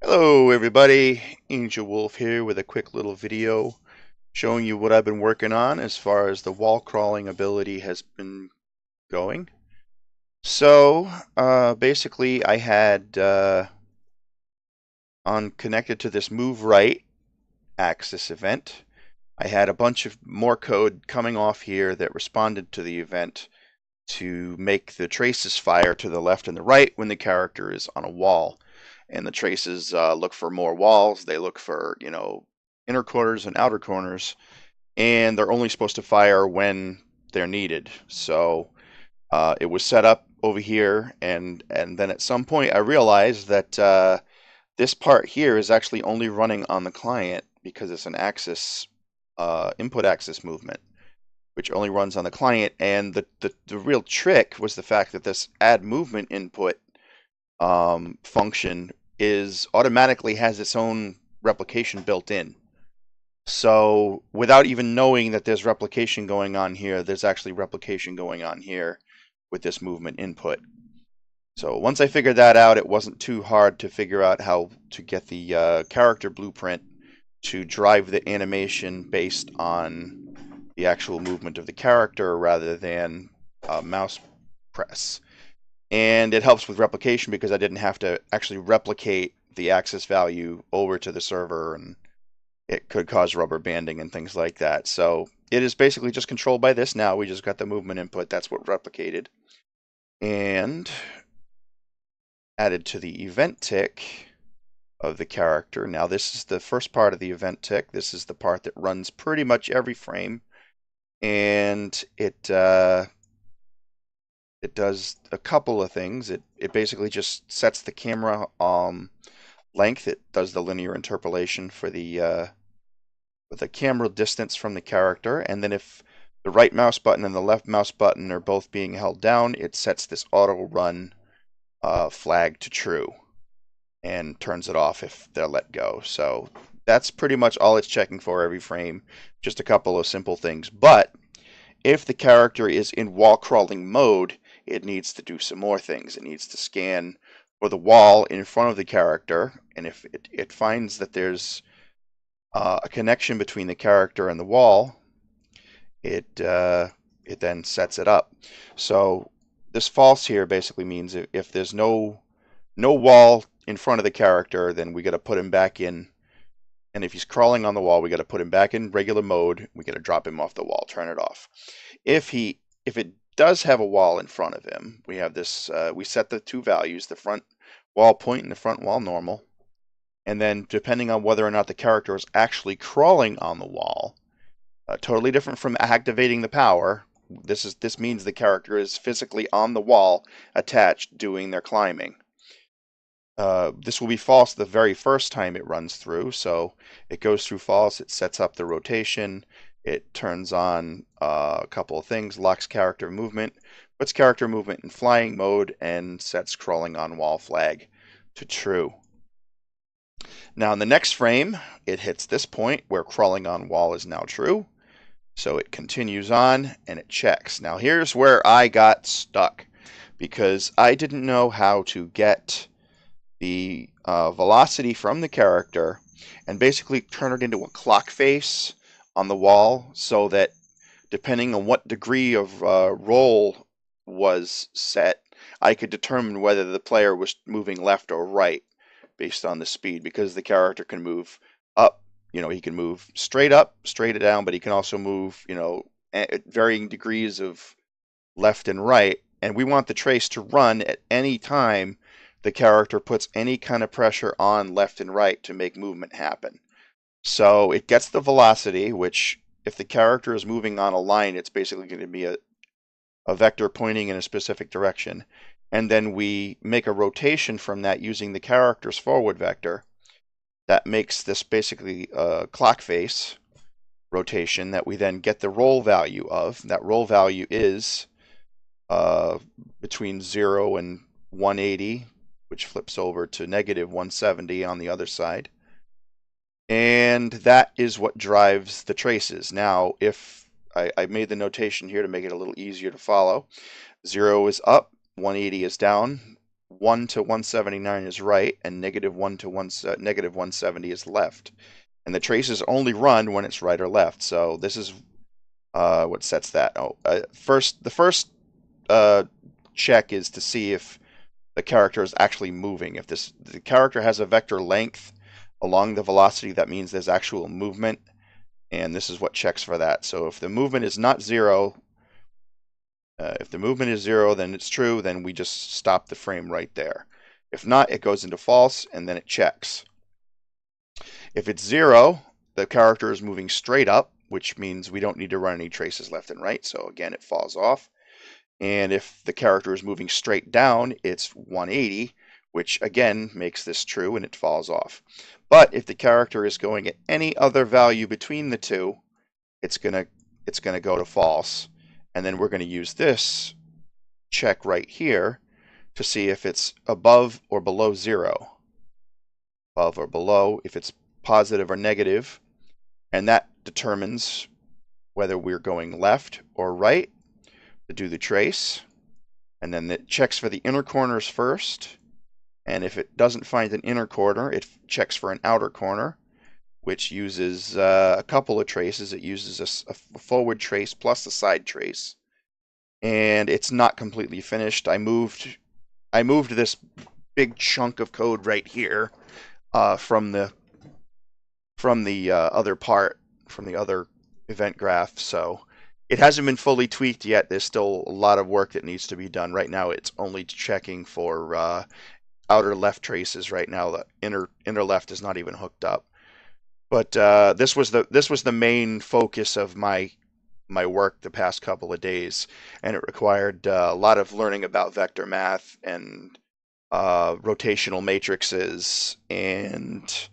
Hello everybody, Angel Wolf here with a quick little video showing you what I've been working on as far as the wall crawling ability has been going. So basically I had on connected to this move right axis event, I had a bunch of more code coming off here that responded to the event to make the traces fire to the left and the right when the character is on a wall. And the traces look for more walls. They look for, inner corners and outer corners, and they're only supposed to fire when they're needed. So it was set up over here, and then at some point I realized that this part here is actually only running on the client because it's an axis input axis movement, which only runs on the client. And the real trick was the fact that this add movement input function is automatically has its own replication built in. So without even knowing that there's replication going on here, there's actually replication going on here with this movement input. So once I figured that out, it wasn't too hard to figure out how to get the character blueprint to drive the animation based on the actual movement of the character rather than mouse press. And it helps with replication because I didn't have to actually replicate the axis value over to the server, and it could cause rubber banding and things like that. So it is basically just controlled by this now. We just got the movement input. That's what replicated. And added to the event tick of the character. Now this is the first part of the event tick. This is the part that runs pretty much every frame. And it does a couple of things. It basically just sets the camera length. It does the linear interpolation for the camera distance from the character, and then if the right mouse button and the left mouse button are both being held down, it sets this auto run flag to true and turns it off if they're let go. So that's pretty much all it's checking for every frame. Just a couple of simple things. But if the character is in wall crawling mode, it needs to do some more things. It needs to scan for the wall in front of the character, and if it finds that there's a connection between the character and the wall, it then sets it up. So this false here basically means if there's no wall in front of the character, then we got to put him back in. And if he's crawling on the wall, we got to put him back in regular mode. We got to drop him off the wall, turn it off. If it does have a wall in front of him, we have this. We set the two values: the front wall point and the front wall normal. And then depending on whether or not the character is actually crawling on the wall, totally different from activating the power. This means the character is physically on the wall, attached, doing their climbing. This will be false the very first time it runs through, so it goes through false, it sets up the rotation, it turns on a couple of things, locks character movement, puts character movement in flying mode, and sets crawling on wall flag to true. Now in the next frame, it hits this point where crawling on wall is now true, so it continues on and it checks. Now here's where I got stuck because I didn't know how to get the velocity from the character and basically turn it into a clock face on the wall so that depending on what degree of roll was set, I could determine whether the player was moving left or right based on the speed, because the character can move up. He can move straight up, straight down, but he can also move, at varying degrees of left and right. And we want the trace to run at any time the character puts any kind of pressure on left and right to make movement happen. So it gets the velocity, which if the character is moving on a line, it's basically going to be a vector pointing in a specific direction. And then we make a rotation from that using the character's forward vector. That makes this basically a clock face rotation that we then get the roll value of. That roll value is between 0 and 180, which flips over to negative 170 on the other side. And that is what drives the traces. Now, if I made the notation here to make it a little easier to follow. 0 is up, 180 is down, 1 to 179 is right, and -1 to negative 170 is left. And the traces only run when it's right or left. So this is what sets that. The first check is to see if the character is actually moving. If the character has a vector length along the velocity, that means there's actual movement, and this is what checks for that. So if the movement is not zero, then it's true, then we just stop the frame right there. If not, it goes into false, and then it checks. If it's zero, the character is moving straight up, which means we don't need to run any traces left and right, so again, it falls off. And if the character is moving straight down, it's 180, which again makes this true, and it falls off. But if the character is going at any other value between the two, it's gonna go to false. And then we're going to use this check right here to see if it's above or below zero. Above or below, if it's positive or negative, and that determines whether we're going left or right to do the trace. And then it checks for the inner corners first, and if it doesn't find an inner corner, it checks for an outer corner, which uses a couple of traces. It uses a forward trace plus a side trace, and it's not completely finished. I moved this big chunk of code right here from the other part, from the other event graph, so it hasn't been fully tweaked yet. There's still a lot of work that needs to be done. Right now, it's only checking for outer left traces. Right now, the inner left is not even hooked up. But this was the main focus of my work the past couple of days, and it required a lot of learning about vector math and rotational matrices, and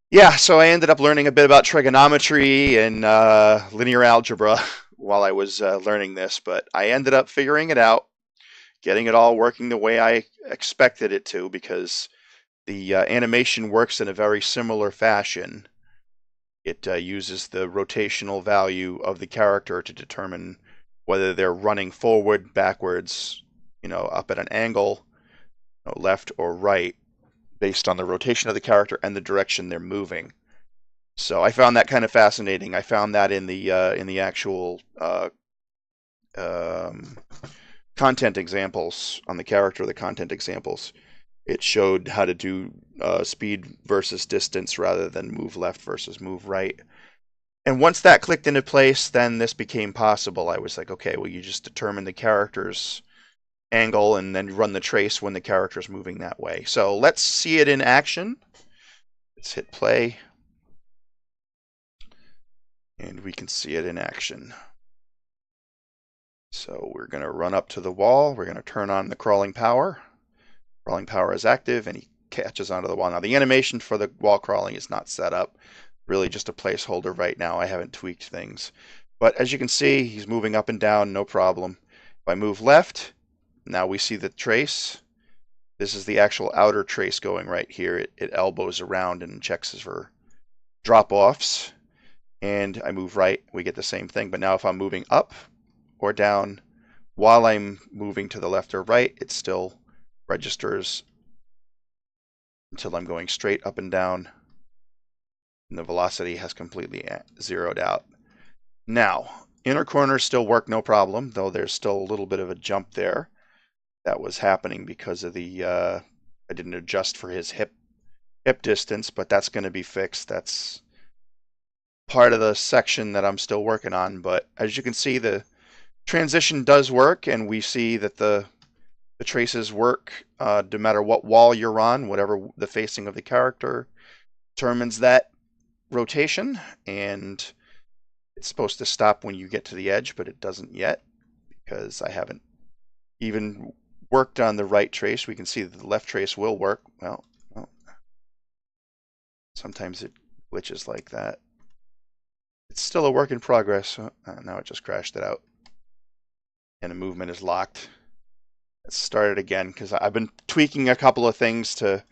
yeah, so I ended up learning a bit about trigonometry and linear algebra while I was learning this, but I ended up figuring it out, getting it all working the way I expected it to, because the animation works in a very similar fashion. It uses the rotational value of the character to determine whether they're running forward, backwards, up at an angle, left or right, based on the rotation of the character and the direction they're moving. So I found that kind of fascinating. I found that in the actual content examples on the character. The content examples, it showed how to do speed versus distance rather than move left versus move right. And once that clicked into place, then this became possible. I was like, okay, well, you just determine the character's angle and then run the trace when the character is moving that way. So let's see it in action. Let's hit play, and we can see it in action. So we're going to run up to the wall. We're going to turn on the crawling power. Crawling power is active, and he catches onto the wall. Now the animation for the wall crawling is not set up. Really just a placeholder right now. I haven't tweaked things. But as you can see, he's moving up and down, no problem. If I move left, now we see the trace. This is the actual outer trace going right here. It elbows around and checks for drop-offs. And I move right, we get the same thing. But now if I'm moving up or down while I'm moving to the left or right, it still registers until I'm going straight up and down. And the velocity has completely zeroed out. Now, inner corners still work no problem, though there's still a little bit of a jump there. That was happening because of the I didn't adjust for his hip distance, but that's going to be fixed. That's part of the section that I'm still working on. But as you can see, the transition does work, and we see that the traces work no matter what wall you're on. Whatever the facing of the character determines that rotation, and it's supposed to stop when you get to the edge, but it doesn't yet because I haven't even worked on the right trace. We can see that the left trace will work. Well, sometimes it glitches like that. It's still a work in progress. Now it just crashed it out, and the movement is locked. Let's start it again because I've been tweaking a couple of things to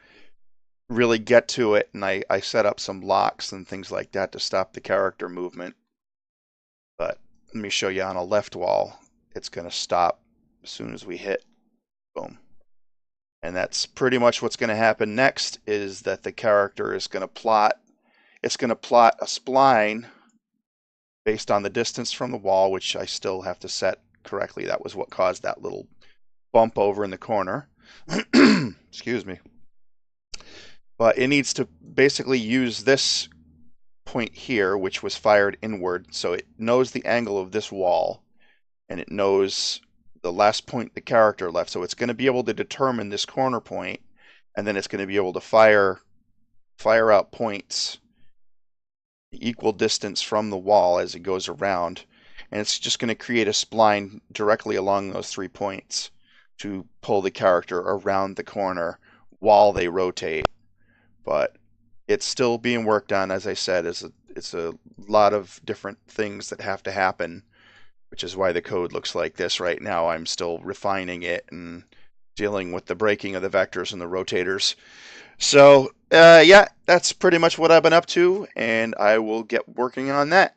really get to it, and I set up some locks and things like that to stop the character movement. But let me show you on a left wall. It's going to stop as soon as we hit. Boom. And that's pretty much what's going to happen next, is that the character is going to plot, it's going to plot a spline based on the distance from the wall, which I still have to set correctly. That was what caused that little bump over in the corner. Excuse me. But it needs to basically use this point here, which was fired inward, so it knows the angle of this wall, and it knows the last point the character left. So it's going to be able to determine this corner point, and then it's going to be able to fire out points equal distance from the wall as it goes around, and it's just going to create a spline directly along those 3 points to pull the character around the corner while they rotate. But it's still being worked on. As I said, it's a lot of different things that have to happen, which is why the code looks like this right now. I'm still refining it and dealing with the breaking of the vectors and the rotators. So, yeah, that's pretty much what I've been up to, and I will get working on that.